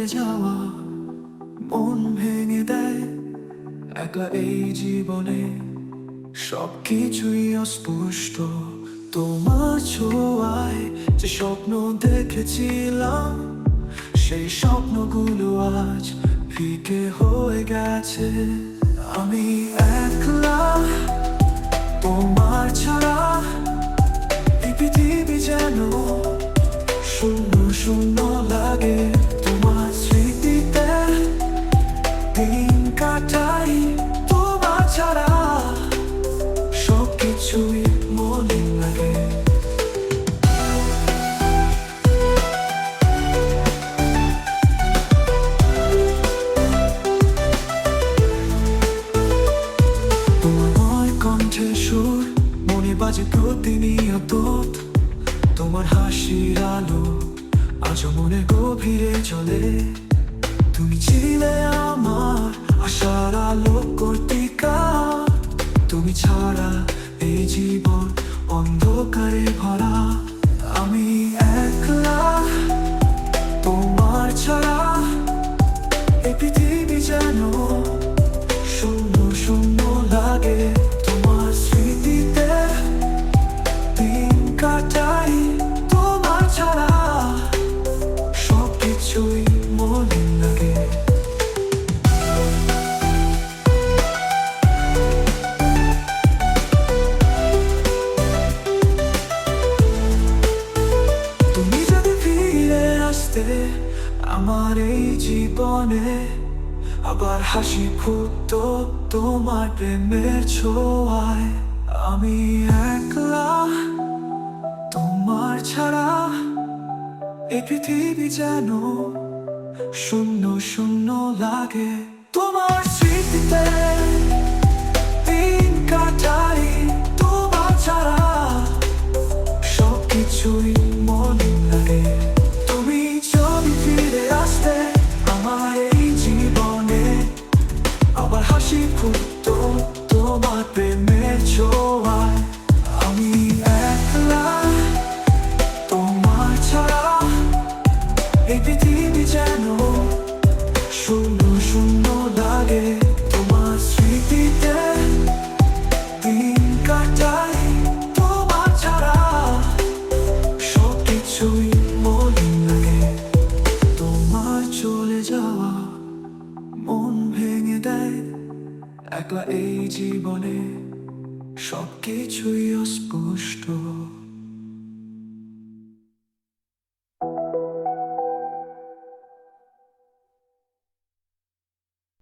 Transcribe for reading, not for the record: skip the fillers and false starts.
চলে যাওয়া মন ভেঙে দেয়। একলা এই জীবনে সবকিছুই অস্পষ্ট। তোমার ছোঁয়ায় যে স্বপ্ন দেখেছিলাম, সেই স্বপ্নগুলো আজ ফিকে হয়ে গেছে। আমি একলা তোমার ছাড়া, এই পৃথিবী যেন শূন্য শূন্য লাগে। তোমার স্মৃতিতে দিন কাটাই, তোমার ছাড়া সবকিছুই মলিন লাগে। তোমার কণ্ঠে সুর মনে বাজে প্রতিনিয়ত। তোমার হাসির আলো আজও মনে গভীরে চলে। তুমি ছিলে আমার আশার আলো কর্তিকা। তুমি ছাড়া এই জীবন অন্ধকারে ভরা। আমি একলা তোমার ছাড়া, এই পৃথিবী যেন শূন্য শূন্য লাগে। তোমার স্মৃতিতে দিন কাটাই, তোমার ছাড়া সবকিছুই মলিন লাগে। তুমি যদি ফিরে আসতে আমার এই জীবনে, আবার হাসি ফুটতো তোমার প্রেমের ছোঁয়ায়। আমি একলা তোমার ছাড়া, এই পৃথিবী যেন শূন্য শূন্য লাগে। তোমার স্মৃতিতে দিন কাটাই, তোমার ছাড়া সবকিছুই মলিন লাগে। তুমি যদি ফিরে আসতে আমার এই জীবনে, আবার হাসি ফুটতো তোমার প্রেমের ছোঁয়ায়। আমি একলা তোমার ছাড়া, এই পৃথিবী যেন শূন্য শূন্য লাগে। তোমার স্মৃতিতে দিন কাটাই, তোমার ছাড়া সবকিছুই মলিন লাগে। তোমার চলে যাওয়া মন ভেঙে দেয়। একলা এই জীবনে সবকিছুই অস্পষ্ট।